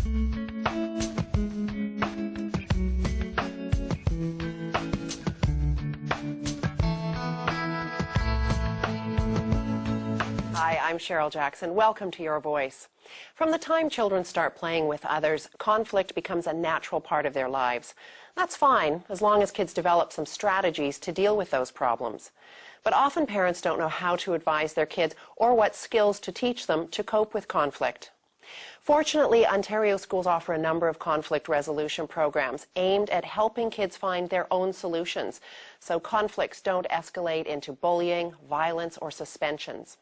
Hi, I'm Cheryl Jackson. Welcome to Your Voice. From the time children start playing with others, conflict becomes a natural part of their lives. That's fine, as long as kids develop some strategies to deal with those problems. But often parents don't know how to advise their kids or what skills to teach them to cope with conflict. Fortunately, Ontario schools offer a number of conflict resolution programs aimed at helping kids find their own solutions, so conflicts don't escalate into bullying, violence, or suspensions.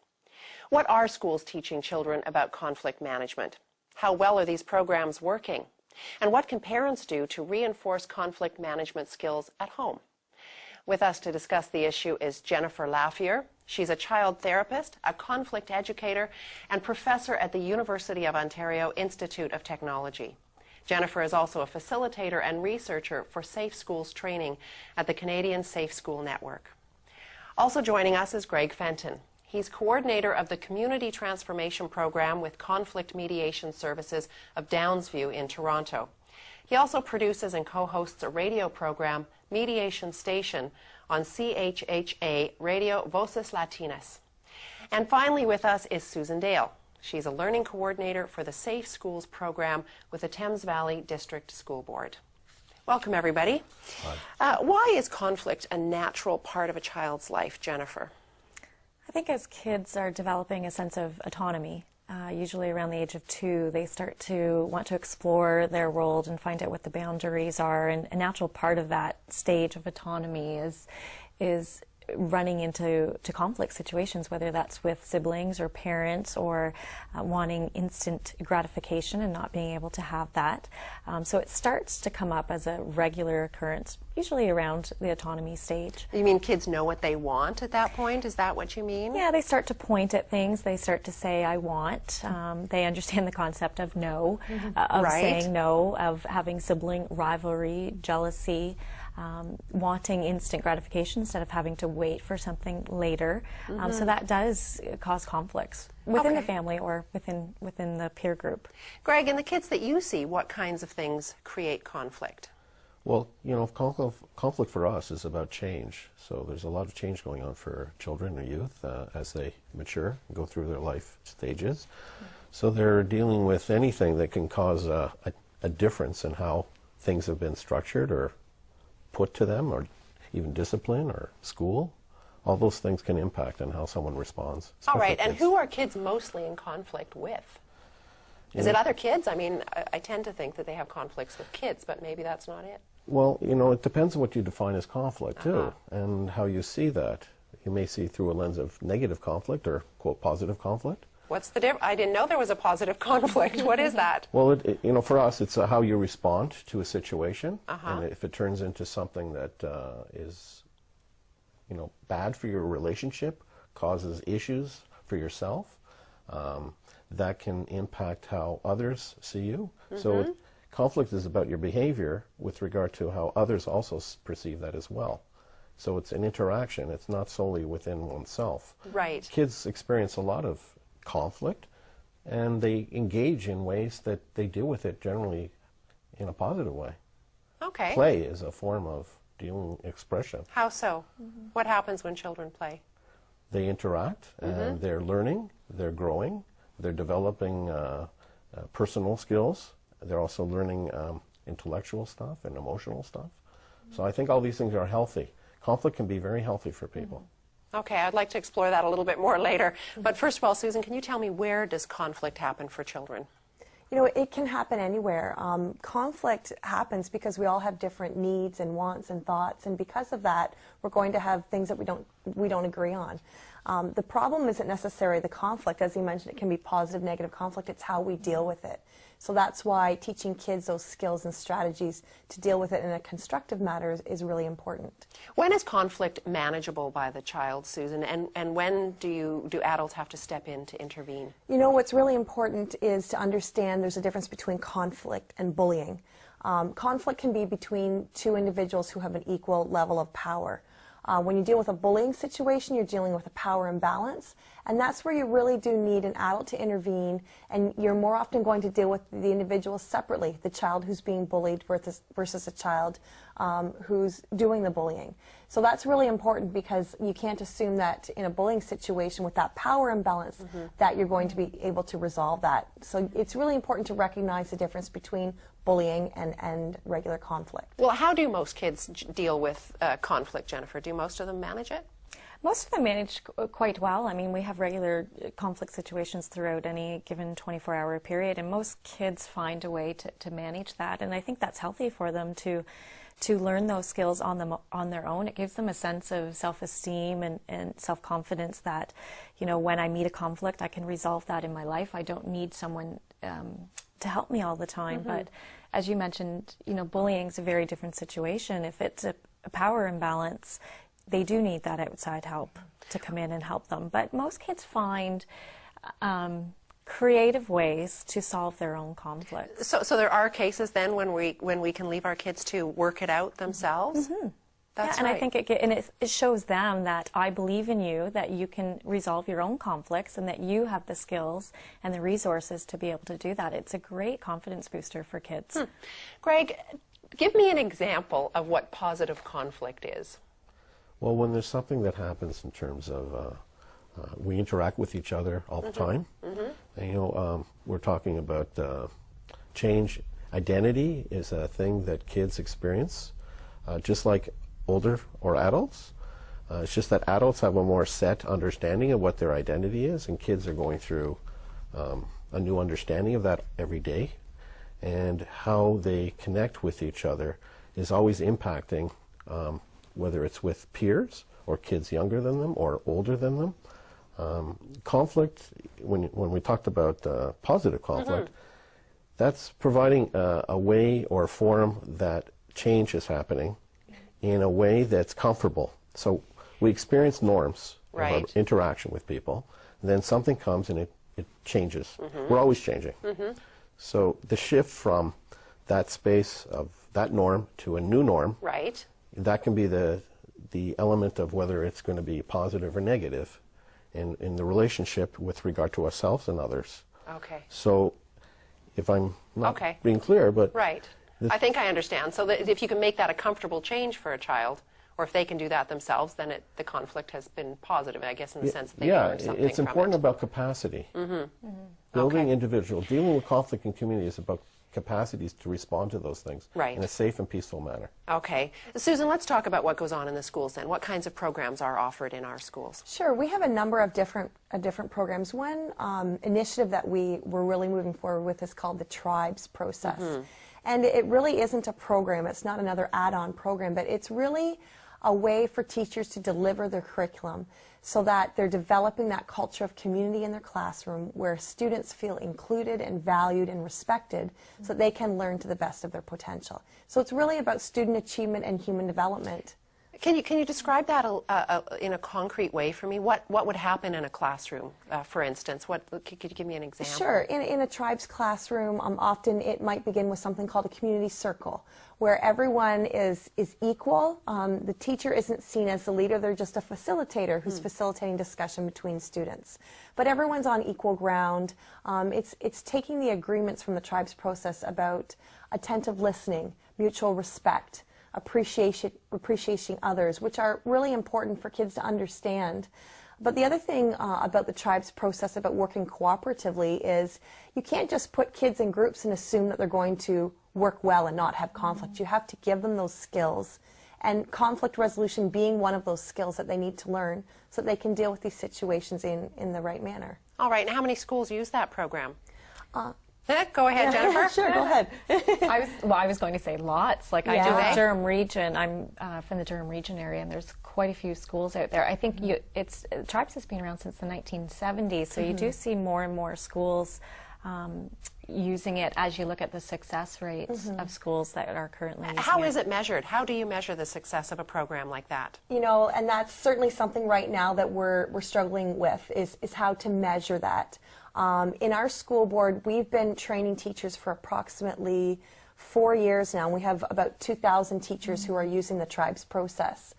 What are schools teaching children about conflict management? How well are these programs working? And what can parents do to reinforce conflict management skills at home? With us to discuss the issue is Jennifer Laffier. She's a child therapist, a conflict educator, and professor at the University of Ontario Institute of Technology. Jennifer is also a facilitator and researcher for Safe Schools training at the Canadian Safe School Network. Also joining us is Greg Fenton. He's coordinator of the Community Transformation Program with Conflict Mediation Services of Downsview in Toronto. He also produces and co-hosts a radio program, Mediation Station, on CHHA Radio Voces Latinas. And finally with us is Susan Dale. She's a learning coordinator for the Safe Schools program with the Thames Valley District School Board. Welcome, everybody. Hi. Why is conflict a natural part of a child's life, Jennifer? I think as kids are developing a sense of autonomy, usually around the age of 2, they start to want to explore their world and find out what the boundaries are. And a natural part of that stage of autonomy is running into conflict situations, whether that's with siblings or parents or wanting instant gratification and not being able to have that. So it starts to come up as a regular occurrence, usually around the autonomy stage. You mean kids know what they want at that point? Is that what you mean? Yeah, they start to point at things. They start to say, I want. They understand the concept of no, of saying no, of having sibling rivalry, jealousy, wanting instant gratification instead of having to wait for something later. So that does cause conflicts within the family or within the peer group. Greg, in the kids that you see, what kinds of things create conflict? Well, you know, conflict for us is about change. So there's a lot of change going on for children or youth as they mature and go through their life stages. So they're dealing with anything that can cause a difference in how things have been structured or put to them, or even discipline or school. All those things can impact on how someone responds. All right, and who are kids mostly in conflict with? Is it other kids? I mean, I tend to think that they have conflicts with kids, but maybe that's not it. Well, you know, it depends on what you define as conflict, too, and how you see that. You may see through a lens of negative conflict or, quote, positive conflict. What's the difference? I didn't know there was a positive conflict. What is that? Well, you know, for us, it's how you respond to a situation. And if it turns into something that is, you know, bad for your relationship, causes issues for yourself, that can impact how others see you. So conflict is about your behavior with regard to how others also perceive that as well. So it's an interaction. It's not solely within oneself. Right. Kids experience a lot of conflict, and they engage in ways that they deal with it generally in a positive way. Okay. Play is a form of dealing expression. How so? What happens when children play? They interact, and they're learning, they're growing, they're developing personal skills. They're also learning intellectual stuff and emotional stuff. So I think all these things are healthy. Conflict can be very healthy for people. Okay, I'd like to explore that a little bit more later. But first of all, Susan, can you tell me, where does conflict happen for children? You know, it can happen anywhere. Conflict happens because we all have different needs and wants and thoughts, and because of that, we're going to have things that we don't agree on. The problem isn't necessarily the conflict. As you mentioned, it can be positive, negative conflict. It's how we deal with it. So that's why teaching kids those skills and strategies to deal with it in a constructive manner is really important. When is conflict manageable by the child, Susan, and when do adults have to step in to intervene? You know, what's really important is to understand there's a difference between conflict and bullying. Conflict can be between two individuals who have an equal level of power. When you deal with a bullying situation, you're dealing with a power imbalance, And that's where you really do need an adult to intervene, and you're more often going to deal with the individual separately, the child who's being bullied versus a child who's doing the bullying. So that's really important, because you can't assume that in a bullying situation with that power imbalance that you're going to be able to resolve that. So it's really important to recognize the difference between bullying and regular conflict. Well, how do most kids deal with conflict, Jennifer? Do most of them manage it? Most of them manage quite well. I mean, we have regular conflict situations throughout any given 24-hour period, and most kids find a way to manage that. And I think that's healthy for them to learn those skills on their own. It gives them a sense of self-esteem and self-confidence that, you know, when I meet a conflict, I can resolve that in my life. I don't need someone to help me all the time. But as you mentioned, you know, bullying is a very different situation. If it's a power imbalance, they do need that outside help to come in and help them. But most kids find creative ways to solve their own conflicts. So there are cases then when we can leave our kids to work it out themselves? That's and right. I think it shows them that I believe in you, that you can resolve your own conflicts, and that you have the skills and the resources to be able to do that. It's a great confidence booster for kids. Greg, give me an example of what positive conflict is. Well, when there's something that happens in terms of we interact with each other all the time, and, you know, we're talking about change. Identity is a thing that kids experience, just like older or adults. It's just that adults have a more set understanding of what their identity is, and kids are going through a new understanding of that every day, and how they connect with each other is always impacting whether it's with peers or kids younger than them or older than them. Conflict, when we talked about positive conflict, that's providing a way or a forum that change is happening in a way that's comfortable. So we experience norms of our interaction with people, and then something comes and it changes. We're always changing. So the shift from that space of that norm to a new norm, that can be the element of whether it's going to be positive or negative in the relationship with regard to ourselves and others. So if I'm not being clear, but... I think I understand. So that if you can make that a comfortable change for a child, or if they can do that themselves, then the conflict has been positive, I guess, in the sense that they learn something it's important about capacity. Building individual, dealing with conflict in community is about capacities to respond to those things in a safe and peaceful manner. Okay. Susan, let's talk about what goes on in the schools then. What kinds of programs are offered in our schools? Sure. We have a number of different programs. One initiative that we're really moving forward with is called the Tribes process. And it really isn't a program. It's not another add-on program, but it's really a way for teachers to deliver their curriculum so that they're developing that culture of community in their classroom where students feel included and valued and respected so that they can learn to the best of their potential. So it's really about student achievement and human development. Can you describe that in a concrete way for me? What would happen in a classroom, for instance? Could you give me an example? Sure. In a Tribes classroom, often it might begin with something called a community circle, where everyone is equal. The teacher isn't seen as the leader. They're just a facilitator who's facilitating discussion between students. But everyone's on equal ground. It's taking the agreements from the Tribes process about attentive listening, mutual respect, appreciating others, which are really important for kids to understand. But the other thing about the Tribes process, about working cooperatively, is you can't just put kids in groups and assume that they're going to work well and not have conflict. You have to give them those skills, and conflict resolution being one of those skills that they need to learn so that they can deal with these situations in the right manner. All right. And how many schools use that program? Go ahead, Jennifer. Sure, go ahead. I was going to say lots. Like I do Durham Region. I'm from the Durham Region area, and there's quite a few schools out there. I think Tribes has been around since the 1970s, so you do see more and more schools using it as you look at the success rates of schools that are currently using it. How is it measured? How do you measure the success of a program like that? You know, and that's certainly something right now that we're struggling with is how to measure that. In our school board, we've been training teachers for approximately 4 years now. We have about 2,000 teachers who are using the Tribes process.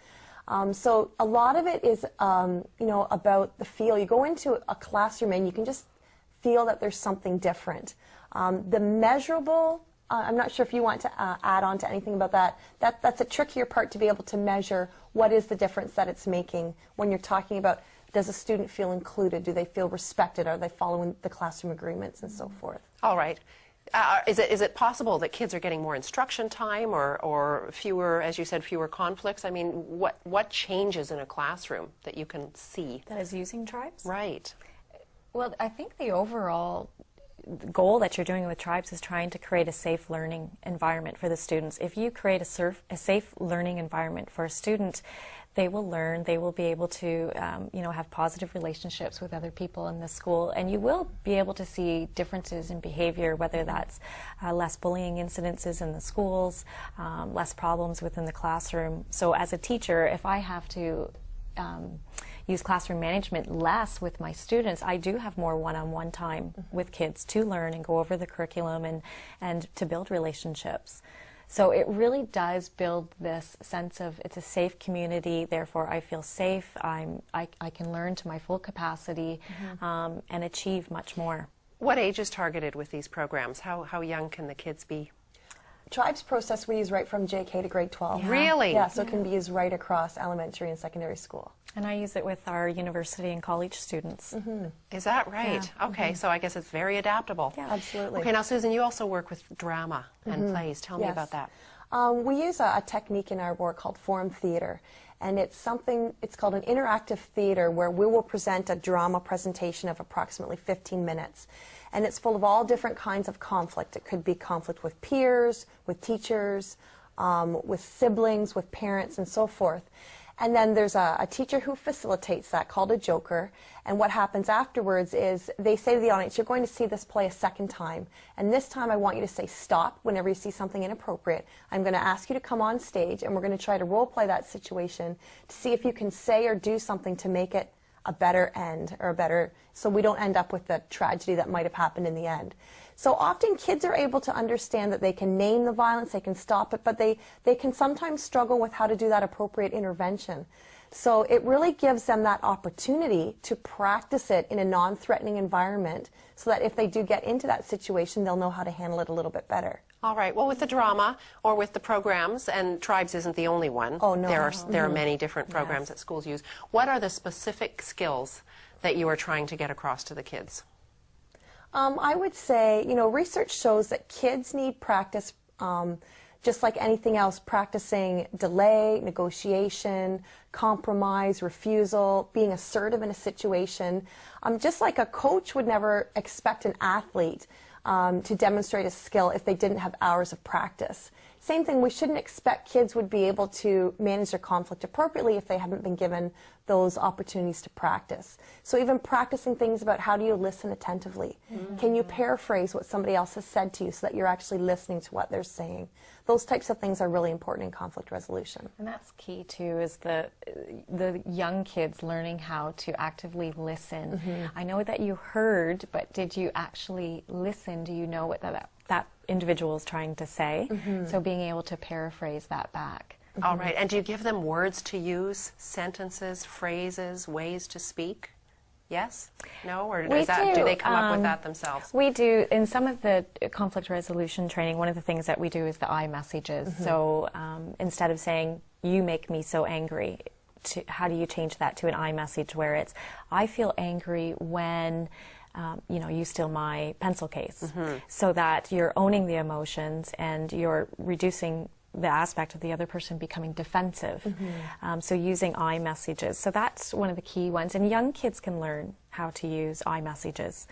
So a lot of it is, you know, about the feel. You go into a classroom and you can just feel that there's something different. The measurable, I'm not sure if you want to add on to anything about that. That's a trickier part to be able to measure what is the difference that it's making when you're talking about, does a student feel included? Do they feel respected? Are they following the classroom agreements and so forth? All right. Is it possible that kids are getting more instruction time or fewer, as you said, fewer conflicts? I mean, what changes in a classroom that you can see? That is using tribes? Right. Well, I think the overall goal that you're doing with tribes is trying to create a safe learning environment for the students. If you create a safe learning environment for a student, they will learn, they will be able to you know, have positive relationships with other people in the school, and you will be able to see differences in behavior, whether that's less bullying incidences in the schools, less problems within the classroom. So as a teacher, if I have to use classroom management less with my students, I do have more one-on-one time with kids to learn and go over the curriculum and to build relationships. So it really does build this sense of it's a safe community, therefore I feel safe, I can learn to my full capacity and achieve much more. What age is targeted with these programs? How young can the kids be? Tribes process we use right from JK to grade 12. Yeah. Really? Yeah, so it can be used right across elementary and secondary school. And I use it with our university and college students. Is that right? Yeah. Okay, so I guess it's very adaptable. Yeah, absolutely. Okay, now Susan, you also work with drama and plays. Tell me Yes. about that. We use a technique in our work called form theater, and it's called an interactive theater where we will present a drama presentation of approximately 15 minutes. And it's full of all different kinds of conflict. It could be conflict with peers, with teachers, with siblings, with parents, and so forth. And then there's a teacher who facilitates that, called a joker. And what happens afterwards is they say to the audience, you're going to see this play a second time. And this time I want you to say stop whenever you see something inappropriate. I'm going to ask you to come on stage, and we're going to try to role play that situation to see if you can say or do something to make it a better end, or a better, so we don't end up with the tragedy that might have happened in the end. So often kids are able to understand that they can name the violence, they can stop it, but they can sometimes struggle with how to do that appropriate intervention. So it really gives them that opportunity to practice it in a non-threatening environment so that if they do get into that situation, they'll know how to handle it a little bit better. All right. Well, with the drama or with the programs, and Tribes isn't the only one. Oh, no. There are many different programs that schools use. What are the specific skills that you are trying to get across to the kids? I would say, you know, research shows that kids need practice, just like anything else, practicing delay, negotiation, compromise, refusal, being assertive in a situation. Just like a coach would never expect an athlete to demonstrate a skill if they didn't have hours of practice. Same thing, we shouldn't expect kids would be able to manage their conflict appropriately if they haven't been given those opportunities to practice. So even practicing things about how do you listen attentively? Can you paraphrase what somebody else has said to you so that you're actually listening to what they're saying? Those types of things are really important in conflict resolution. And that's key too, is the young kids learning how to actively listen. I know that you heard, but did you actually listen? Do you know what that individual is trying to say? So being able to paraphrase that back. All right. And do you give them words to use, sentences, phrases, ways to speak? Yes? No? Or We do they come up with that themselves? We do. In some of the conflict resolution training, one of the things that we do is the I messages. So instead of saying, you make me so angry, how do you change that to an I message where it's, I feel angry when you know, you steal my pencil case, so that you're owning the emotions and you're reducing the aspect of the other person becoming defensive. So using I messages. So that's one of the key ones. And young kids can learn how to use I messages.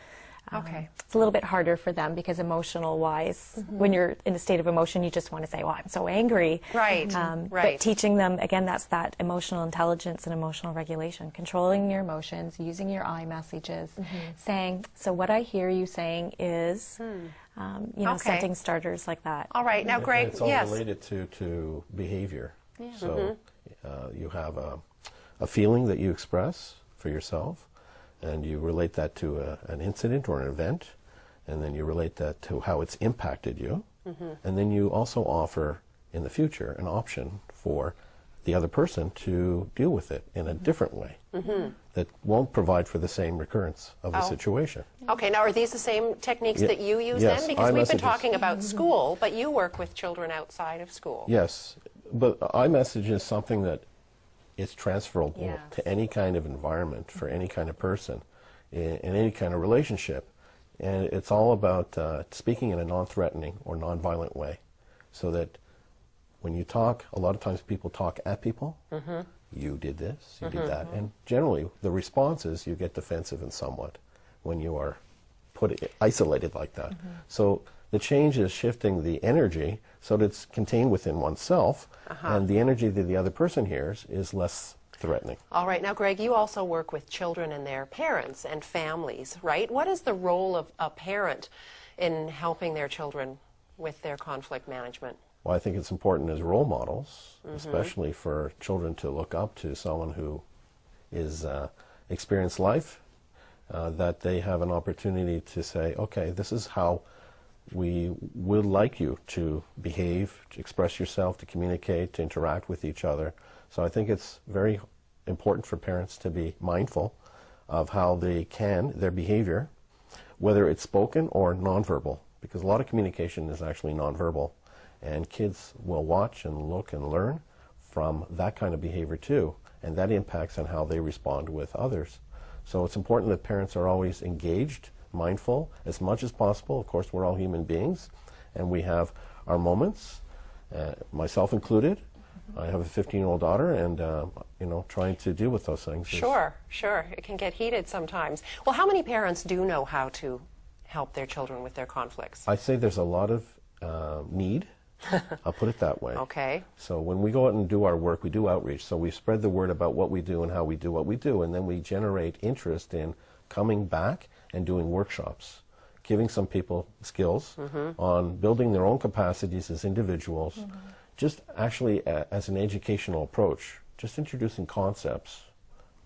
Okay. It's a little bit harder for them because emotional-wise, when you're in a state of emotion, you just want to say, well, I'm so angry. Right, But right. teaching them, again, that's that emotional intelligence and emotional regulation, controlling your emotions, using your I messages, saying, so what I hear you saying is, you know, Okay. setting starters like that. All right. Now, Greg, It's all yes. related to behavior. So you have a feeling that you express for yourself, and you relate that to an incident or an event, and then you relate that to how it's impacted you, and then you also offer in the future an option for the other person to deal with it in a different way that won't provide for the same recurrence of the situation. Okay, now are these the same techniques that you use yes, then? Because we've been iMessages. talking about school, but you work with children outside of school. Yes, but iMessage is something that is transferable Yes. to any kind of environment for any kind of person in any kind of relationship. And it's all about speaking in a non-threatening or non-violent way, so that when you talk, a lot of times people talk at people. You did this, you did that. And generally, the response is you get defensive and somewhat when you are isolated like that. So the change is shifting the energy so that it's contained within oneself, and the energy that the other person hears is less threatening. All right, now Greg, you also work with children and their parents and families, right? What is the role of a parent in helping their children with their conflict management? Well, I think it's important as role models, especially for children to look up to someone who is experienced life, that they have an opportunity to say, okay, this is how we would like you to behave, to express yourself, to communicate, to interact with each other. So I think it's very important for parents to be mindful of how their behavior, whether it's spoken or nonverbal, because a lot of communication is actually nonverbal. And kids will watch and look and learn from that kind of behavior too, and that impacts on how they respond with others. So it's important that parents are always engaged, mindful, as much as possible. Of course, we're all human beings, and we have our moments, myself included. I have a 15-year-old daughter, and trying to deal with those things. Sure. It can get heated sometimes. Well, how many parents do know how to help their children with their conflicts? I say there's a lot of need. I'll put it that way. Okay. So when we go out and do our work, we do outreach. So we spread the word about what we do and how we do what we do, and then we generate interest in coming back and doing workshops, giving some people skills on building their own capacities as individuals, just actually as an educational approach, just introducing concepts.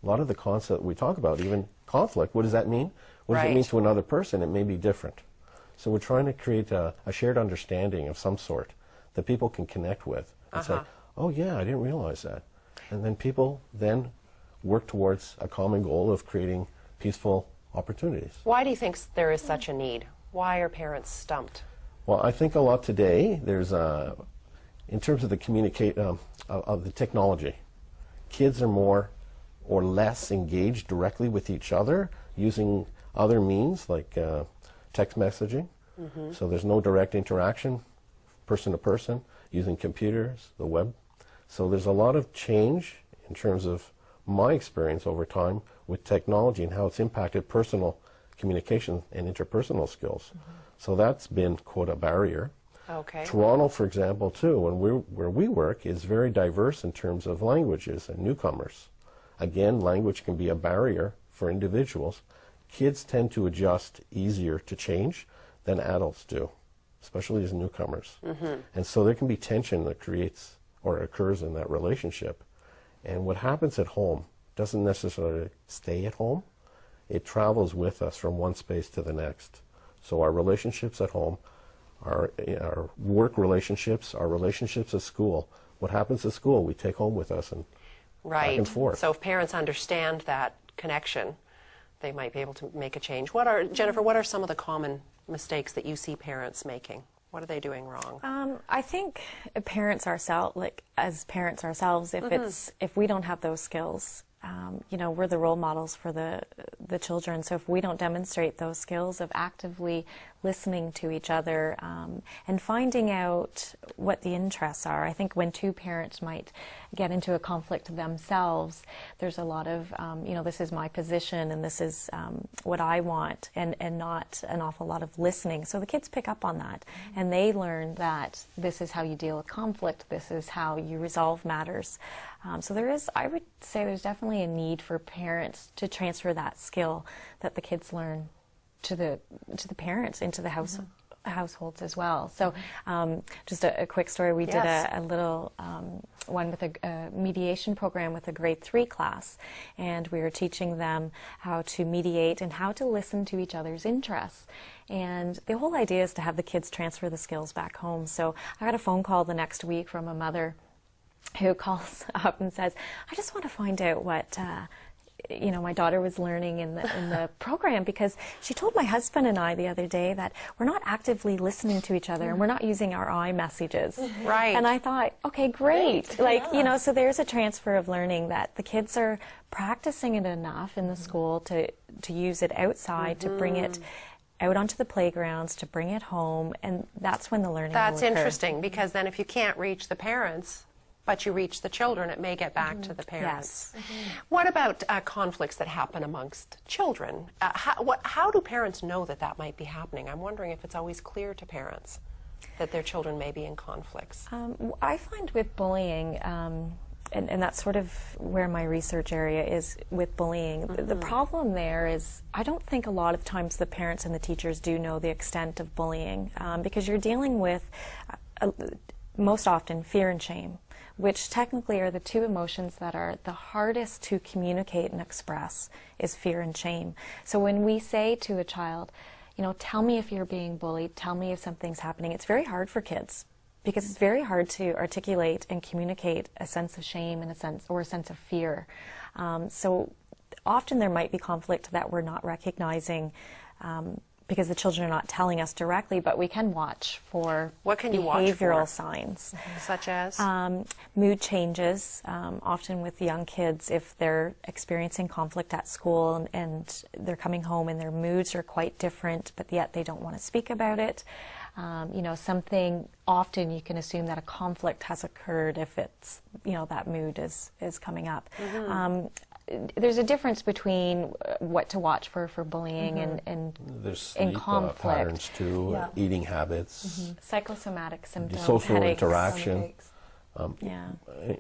A lot of the concepts we talk about, even conflict, what does that mean? What does it mean to another person? It may be different. So we're trying to create a shared understanding of some sort that people can connect with and say, oh yeah, I didn't realize that. And then people then work towards a common goal of creating peaceful opportunities. Why do you think there is such a need? Why are parents stumped? Well, I think a lot today, there's in terms of the of the technology, kids are more or less engaged directly with each other using other means like text messaging. So there's no direct interaction, person to person, using computers, the web. So there's a lot of change in terms of my experience over time with technology and how it's impacted personal communication and interpersonal skills. So that's been, quote, a barrier. Okay. Toronto, for example, too, where we work, is very diverse in terms of languages and newcomers. Again, language can be a barrier for individuals. Kids tend to adjust easier to change than adults do, especially as newcomers. And so there can be tension that creates or occurs in that relationship. And what happens at home doesn't necessarily stay at home. It travels with us from one space to the next. So our relationships at home, our work relationships, our relationships at school, what happens at school we take home with us and back and forth. So if parents understand that connection, they might be able to make a change. Jennifer, what are some of the common mistakes that you see parents making? What are they doing wrong? I think parents ourselves, as parents ourselves, if we don't have those skills, we're the role models for the children. So if we don't demonstrate those skills of actively listening to each other and finding out what the interests are, I think when two parents might get into a conflict themselves, there's a lot of, this is my position and this is what I want, and not an awful lot of listening. So the kids pick up on that, and they learn that this is how you deal with conflict, this is how you resolve matters. So I would say there's definitely a need for parents to transfer that skill that the kids learn to the parents into the households as well. So just a quick story. We did a little one with a mediation program with a grade 3 class, and we were teaching them how to mediate and how to listen to each other's interests. And the whole idea is to have the kids transfer the skills back home. So I got a phone call the next week from a mother who calls up and says, I just want to find out what my daughter was learning in the program, because she told my husband and I the other day that we're not actively listening to each other and we're not using our I messages. Right. And I thought, okay, great. Like, so there's a transfer of learning that the kids are practicing it enough in the school to use it outside, to bring it out onto the playgrounds, to bring it home, and that's when the learning will occur. That's interesting, because then if you can't reach the parents, but you reach the children, it may get back to the parents. Yes. What about conflicts that happen amongst children? How do parents know that that might be happening? I'm wondering if it's always clear to parents that their children may be in conflicts. I find with bullying, and that's sort of where my research area is with bullying. The problem there is I don't think a lot of times the parents and the teachers do know the extent of bullying, because you're dealing with, most often, fear and shame, which technically are the two emotions that are the hardest to communicate and express, is fear and shame. So when we say to a child, tell me if you're being bullied, tell me if something's happening, it's very hard for kids, because it's very hard to articulate and communicate a sense of shame and a sense of fear. So often there might be conflict that we're not recognizing, because the children are not telling us directly, but we can watch for what can you watch behavioral for? Signs. Such as? Mood changes, often with young kids, if they're experiencing conflict at school and they're coming home and their moods are quite different, but yet they don't want to speak about it. Something, often you can assume that a conflict has occurred if it's, that mood is coming up. There's a difference between what to watch for bullying and there's sleep conflict. patterns too, eating habits, psychosomatic symptoms, social headaches, interaction.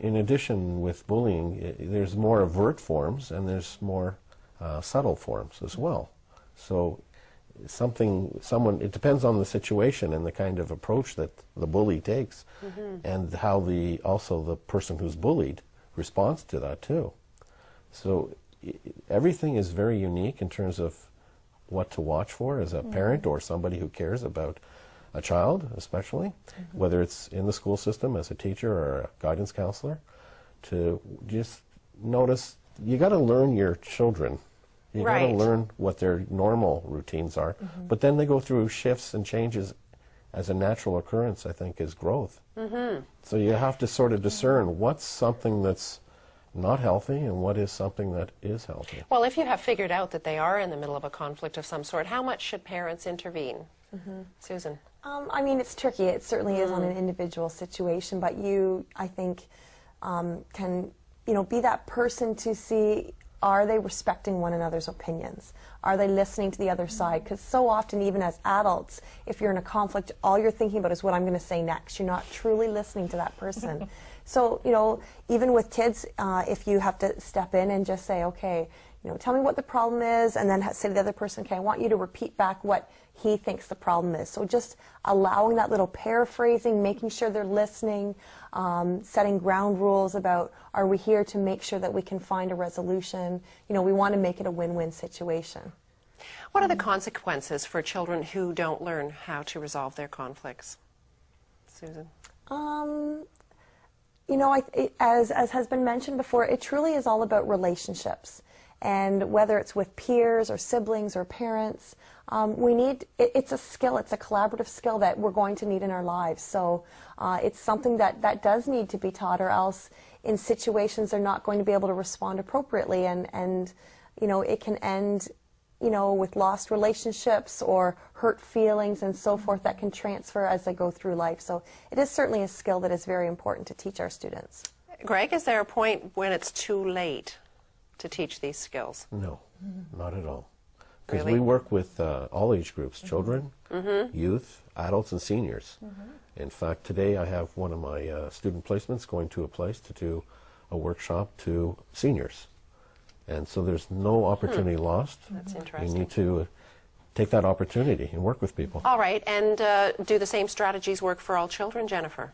In addition, with bullying, there's more overt forms and there's more subtle forms as well. So it depends on the situation and the kind of approach that the bully takes, and how also the person who's bullied responds to that too. So everything is very unique in terms of what to watch for as a parent or somebody who cares about a child, especially, whether it's in the school system as a teacher or a guidance counselor, to just notice, you got to learn your children. You got to learn what their normal routines are, but then they go through shifts and changes as a natural occurrence, I think, is growth. So you have to sort of discern what's something that's not healthy and what is something that is healthy. Well, if you have figured out that they are in the middle of a conflict of some sort, how much should parents intervene? Susan? I mean, it's tricky. It certainly is on an individual situation, but you, I think, can, be that person to see, are they respecting one another's opinions? Are they listening to the other side? Because so often, even as adults, if you're in a conflict, all you're thinking about is what I'm going to say next. You're not truly listening to that person. So, even with kids, if you have to step in and just say, okay, tell me what the problem is, and then say to the other person, okay, I want you to repeat back what he thinks the problem is. So just allowing that little paraphrasing, making sure they're listening, setting ground rules about, are we here to make sure that we can find a resolution? We want to make it a win-win situation. What are the consequences for children who don't learn how to resolve their conflicts? Susan? As has been mentioned before, it truly is all about relationships. And whether it's with peers or siblings or parents, it's a skill, it's a collaborative skill that we're going to need in our lives. So it's something that does need to be taught, or else in situations they're not going to be able to respond appropriately. And it can end, with lost relationships or hurt feelings and so forth that can transfer as they go through life. So it is certainly a skill that is very important to teach our students. Greg, is there a point when it's too late to teach these skills? No, not at all. Because Really? we work with all age groups, children, youth, adults, and seniors. In fact, today I have one of my student placements going to a place to do a workshop to seniors. And so there's no opportunity lost. That's interesting. You need to take that opportunity and work with people. All right, and do the same strategies work for all children, Jennifer?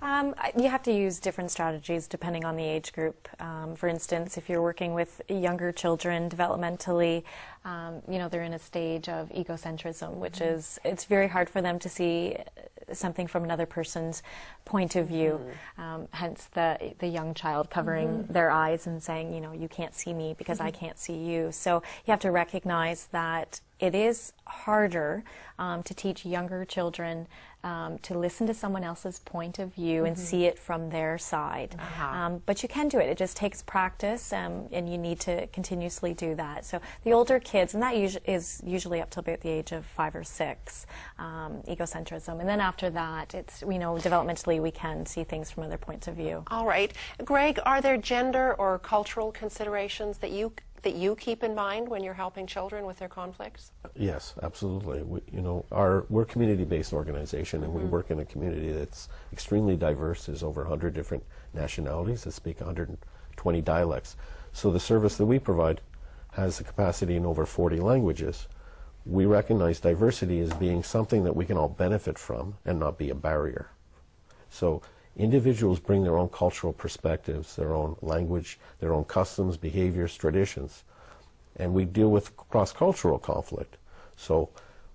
You have to use different strategies depending on the age group. For instance, if you're working with younger children developmentally, they're in a stage of egocentrism, which is, it's very hard for them to see something from another person's point of view. Hence the young child covering their eyes and saying, you know, you can't see me because I can't see you. So you have to recognize that it is harder to teach younger children to listen to someone else's point of view and see it from their side. But you can do it. It just takes practice, and you need to continuously do that. So the older kids, and that is usually up to about the age of 5 or 6, egocentrism. And then after that, it's, you know, developmentally we can see things from other points of view. All right. Greg, are there gender or cultural considerations that you keep in mind when you're helping children with their conflicts? Yes, absolutely. We're a community-based organization, and we work in a community that's extremely diverse. There's over 100 different nationalities that speak 120 dialects. So the service that we provide has the capacity in over 40 languages. We recognize diversity as being something that we can all benefit from and not be a barrier. So individuals bring their own cultural perspectives, their own language, their own customs, behaviors, traditions, and we deal with cross-cultural conflict. So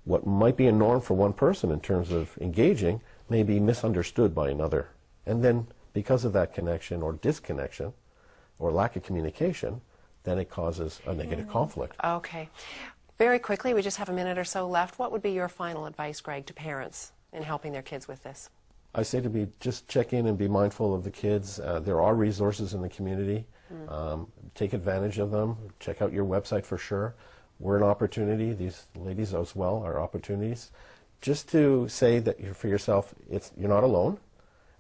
what might be a norm for one person in terms of engaging may be misunderstood by another. And then because of that connection or disconnection or lack of communication, then it causes a negative conflict. Okay. Very quickly, we just have a minute or so left. What would be your final advice, Greg, to parents in helping their kids with this? I say to just check in and be mindful of the kids. There are resources in the community. Take advantage of them. Check out your website for sure. We're an opportunity. These ladies as well are opportunities. Just to say that for yourself, you're not alone,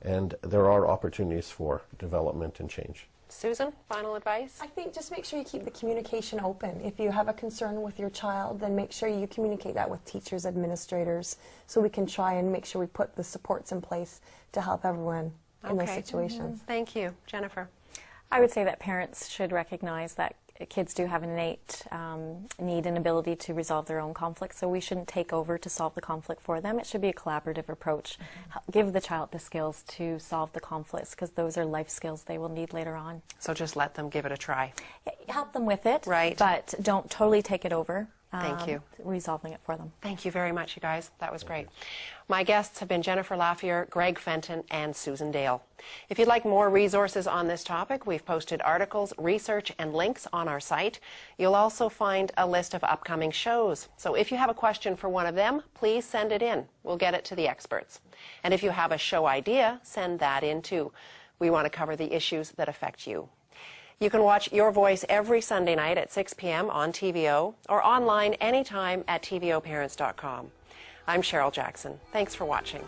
and there are opportunities for development and change. Susan, final advice? I think just make sure you keep the communication open. If you have a concern with your child, then make sure you communicate that with teachers, administrators, so we can try and make sure we put the supports in place to help everyone in those situations. Thank you. Jennifer? I would say that parents should recognize that kids do have an innate need and ability to resolve their own conflicts, so we shouldn't take over to solve the conflict for them. It should be a collaborative approach. Give the child the skills to solve the conflicts, because those are life skills they will need later on. So just let them give it a try. Help them with it, right? But don't totally take it over. Thank you. Resolving it for them. Thank you very much, you guys. That was great. My guests have been Jennifer Laffier, Greg Fenton, and Susan Dale. If you'd like more resources on this topic, we've posted articles, research, and links on our site. You'll also find a list of upcoming shows. So if you have a question for one of them, please send it in. We'll get it to the experts. And if you have a show idea, send that in too. We want to cover the issues that affect you. You can watch Your Voice every Sunday night at 6 p.m. on TVO or online anytime at tvoparents.com. I'm Cheryl Jackson. Thanks for watching.